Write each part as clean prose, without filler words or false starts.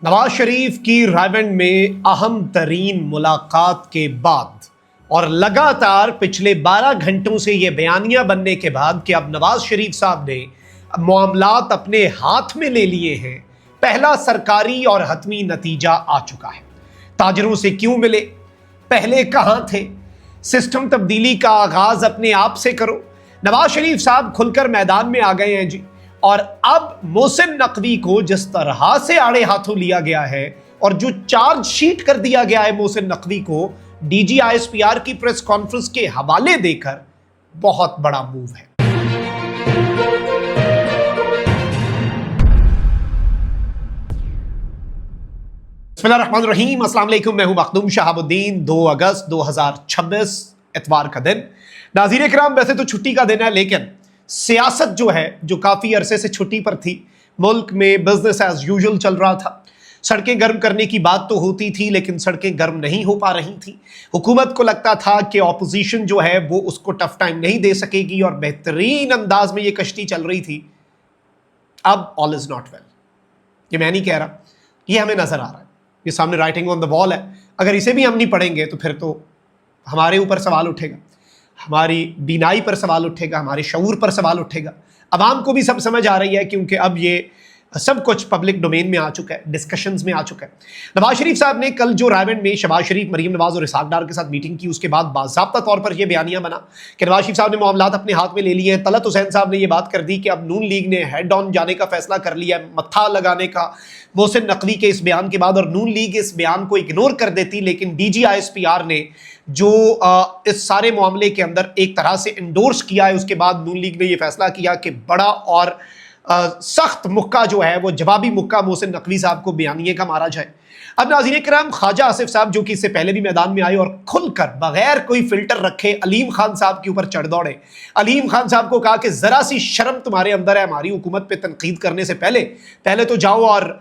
نواز شریف کی رائیونڈ میں اہم ترین ملاقات کے بعد اور لگاتار پچھلے 12 گھنٹوں سے یہ بیانیہ بننے کے بعد کہ اب نواز شریف صاحب نے معاملات اپنے ہاتھ میں لے لیے ہیں، پہلا سرکاری اور حتمی نتیجہ آ چکا ہے۔ تاجروں سے کیوں ملے؟ پہلے کہاں تھے؟ سسٹم تبدیلی کا آغاز اپنے آپ سے کرو۔ نواز شریف صاحب کھل کر میدان میں آ گئے ہیں جی، اور اب محسن نقوی کو جس طرح سے آڑے ہاتھوں لیا گیا ہے اور جو چارج شیٹ کر دیا گیا ہے محسن نقوی کو D G I S P R کی پریس کانفرنس کے حوالے دے کر، بہت بڑا موو ہے۔ بسم اللہ الرحمن الرحیم، السلام علیکم، میں ہوں مخدوم شہاب الدین۔ 2 اگست 2026 اتوار کا دن۔ ناظرین کرام، ویسے تو چھٹی کا دن ہے، لیکن سیاست جو ہے، جو کافی عرصے سے چھٹی پر تھی، ملک میں بزنس ایز یوزول چل رہا تھا۔ سڑکیں گرم کرنے کی بات تو ہوتی تھی، لیکن سڑکیں گرم نہیں ہو پا رہی تھیں۔ حکومت کو لگتا تھا کہ اپوزیشن جو ہے وہ اس کو ٹف ٹائم نہیں دے سکے گی، اور بہترین انداز میں یہ کشتی چل رہی تھی۔ اب آل از ناٹ ویل، یہ میں نہیں کہہ رہا، یہ ہمیں نظر آ رہا ہے، یہ سامنے رائٹنگ آن دا وال ہے۔ اگر اسے بھی ہم نہیں پڑھیں گے تو پھر تو ہمارے اوپر سوال اٹھے گا، ہماری بینائی پر سوال اٹھے گا، ہمارے شعور پر سوال اٹھے گا۔ عوام کو بھی سب سمجھ آ رہی ہے، کیونکہ اب یہ سب کچھ پبلک ڈومین میں آ چکا ہے، ڈسکشنز میں آ چکا ہے۔ نواز شریف صاحب نے کل جو رائیونڈ میں شہباز شریف، مریم نواز اور اسحاق ڈار کے ساتھ میٹنگ کی، اس کے بعد باضابطہ طور پر یہ بیانیہ بنا کہ نواز شریف صاحب نے معاملات اپنے ہاتھ میں لے لیے ہیں۔ طلعت حسین صاحب نے یہ بات کر دی کہ اب نون لیگ نے ہیڈ آن جانے کا فیصلہ کر لیا ہے، متھا لگانے کا محسن نقوی کے اس بیان کے بعد، اور نون لیگ اس بیان کو اگنور کر دیتی، لیکن D G I S P R نے جو اس سارے معاملے کے اندر ایک طرح سے انڈورس کیا ہے، اس کے بعد نون لیگ نے یہ فیصلہ کیا کہ بڑا اور سخت مکہ جو ہے، وہ جوابی مکہ محسن نقوی صاحب کو بیانیے کا مارا جائے۔ اب ناظرین کرام، خواجہ آصف صاحب جو کہ اس سے پہلے بھی میدان میں آئے اور کھل کر بغیر کوئی فلٹر رکھے علیم خان صاحب کے اوپر چڑھ دوڑے، علیم خان صاحب کو کہا کہ ذرا سی شرم تمہارے اندر ہے، ہماری حکومت پہ تنقید کرنے سے پہلے تو جاؤ اور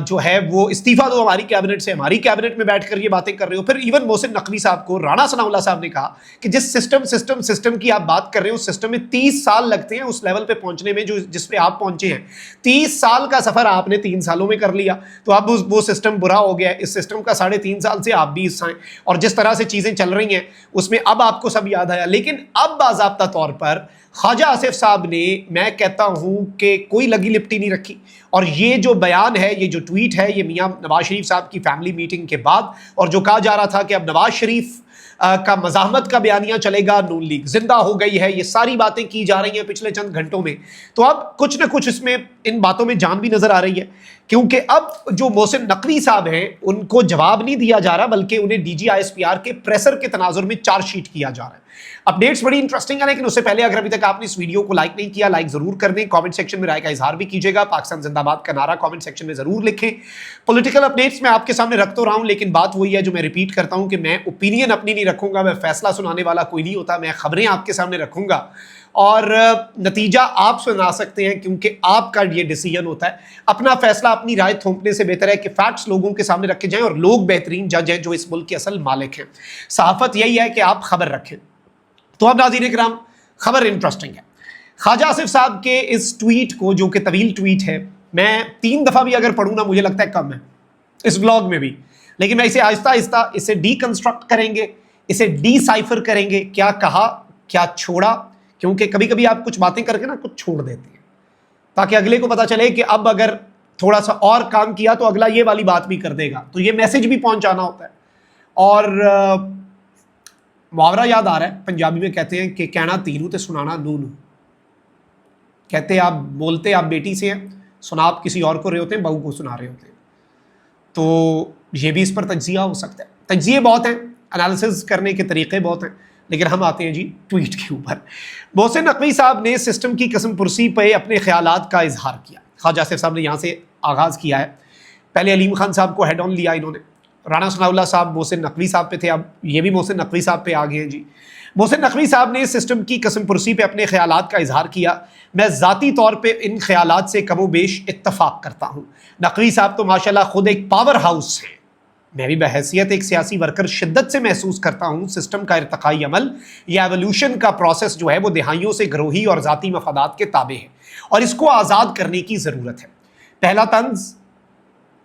جو ہے وہ استعفیٰ دو ہماری کیبنٹ سے، ہماری کیبنٹ میں بیٹھ کر یہ باتیں کر رہے ہو۔ پھر ایون محسن نقوی صاحب کو رانا ثناء اللہ صاحب نے کہا کہ جس سسٹم کی آپ بات کر رہے ہو، اس سسٹم میں 30 سال لگتے ہیں اس لیول پہ پہنچنے میں جس پہ آپ پہنچے ہیں۔ 30 سال کا سفر آپ نے 3 سالوں میں کر لیا، تو اب وہ سسٹم برا ہو گیا ہے۔ اس سسٹم کا 3.5 سال سے آپ بھی حصہ ہیں، اور جس طرح سے چیزیں چل رہی ہیں اس میں اب آپ کو سب یاد آیا۔ لیکن اب باضابطہ طور پر خواجہ آصف صاحب نے، میں کہتا ہوں کہ کوئی لگی لپٹی نہیں رکھی، اور یہ جو بیان ہے، یہ جو ٹویٹ ہے، یہ میاں نواز شریف صاحب کی فیملی میٹنگ کے بعد، اور جو کہا جا رہا تھا کہ اب نواز شریف کا مزاحمت کا بیانیہ چلے گا، نون لیگ زندہ ہو گئی ہے، یہ ساری باتیں کی جا رہی ہیں پچھلے چند گھنٹوں میں، تو اب کچھ نہ کچھ اس میں ان باتوں میں جان بھی نظر آ رہی ہے، کیونکہ اب جو محسن نقوی صاحب ہیں ان کو جواب نہیں دیا جا رہا، بلکہ انہیں D G I S P R کے پریسر کے تناظر میں چارج شیٹ کیا جا رہا ہے۔ اپڈیٹس بڑی انٹرسٹنگ ہیں، لیکن اس سے پہلے اگر ابھی تک آپ نے اس ویڈیو کو لائک نہیں کیا، لائک ضرور کر دیں، کامنٹ سیکشن میں رائے کا اظہار بھی کیجیے گا، پاکستان زندہ باد کا نعرہ کامنٹ سیکشن میں ضرور لکھیں۔ پولیٹیکل اپڈیٹس میں آپ کے سامنے رکھ تو رہا ہوں، لیکن بات وہی ہے جو میں ریپیٹ کرتا ہوں کہ میں اوپینین اپنی نہیں رکھوں گا، میں فیصلہ سنانے والا کوئی نہیں ہوتا، میں خبریں آپ کے سامنے رکھوں گا، اور نتیجہ آپ سنا سکتے ہیں، کیونکہ آپ کا یہ ڈیسیجن ہوتا ہے۔ اپنا فیصلہ اپنی رائے تھوپنے سے بہتر ہے کہ فیکٹس لوگوں کے سامنے رکھے جائیں، اور لوگ بہترین جج ہیں جو اس ملک کے اصل مالک ہیں۔ صحافت یہی ہے کہ آپ خبر رکھیں۔ تو اب ناظرین کرام، خبر انٹرسٹنگ ہے۔ خواجہ آصف صاحب کے اس ٹویٹ کو، جو کہ طویل ٹویٹ ہے، میں 3 دفعہ بھی اگر پڑھوں نا مجھے لگتا ہے کم ہے اس ولاگ میں بھی، لیکن میں اسے آہستہ آہستہ اسے ڈی کنسٹرکٹ کریں گے، اسے ڈی سائفر کریں گے، کیا کہا کیا چھوڑا، کیونکہ کبھی کبھی آپ کچھ باتیں کر کے نا کچھ چھوڑ دیتے ہیں، تاکہ اگلے کو پتا چلے کہ اب اگر تھوڑا سا اور کام کیا تو اگلا یہ والی بات بھی کر دے گا، تو یہ میسج بھی پہنچانا ہوتا ہے۔ اور محاورہ یاد آ رہا ہے، پنجابی میں کہتے ہیں کہ کہنا تینوں تے سنانا نونو، کہتے ہیں آپ بولتے آپ بیٹی سے ہیں، سنا آپ کسی اور کو رہے ہوتے ہیں، بہو کو سنا رہے ہوتے ہیں، تو یہ بھی اس پر تجزیہ ہو سکتا ہے۔ تجزیے بہت ہیں، انالیسز کرنے کے طریقے بہت ہیں، لیکن ہم آتے ہیں جی ٹویٹ کے اوپر۔ محسن نقوی صاحب نے سسٹم کی قسم پرسی پہ اپنے خیالات کا اظہار کیا۔ خواجہ آصف صاحب نے یہاں سے آغاز کیا ہے، پہلے علیم خان صاحب کو ہیڈ آن لیا انہوں نے، رانا ثناء اللہ صاحب محسن نقوی صاحب پہ تھے، اب یہ بھی محسن نقوی صاحب پہ آ گئے ہیں جی۔ محسن نقوی صاحب نے سسٹم کی قسم پرسی پہ اپنے خیالات کا اظہار کیا۔ میں ذاتی طور پہ ان خیالات سے کم و بیش اتفاق کرتا ہوں۔ نقوی صاحب تو ماشاءاللہ خود ایک پاور ہاؤس ہیں، میں بھی بحیثیت ایک سیاسی ورکر شدت سے محسوس کرتا ہوں سسٹم کا ارتقائی عمل یا ایولیوشن کا پروسیس جو ہے وہ دہائیوں سے گروہی اور ذاتی مفادات کے تابع ہے، اور اس کو آزاد کرنے کی ضرورت ہے۔ پہلا طنز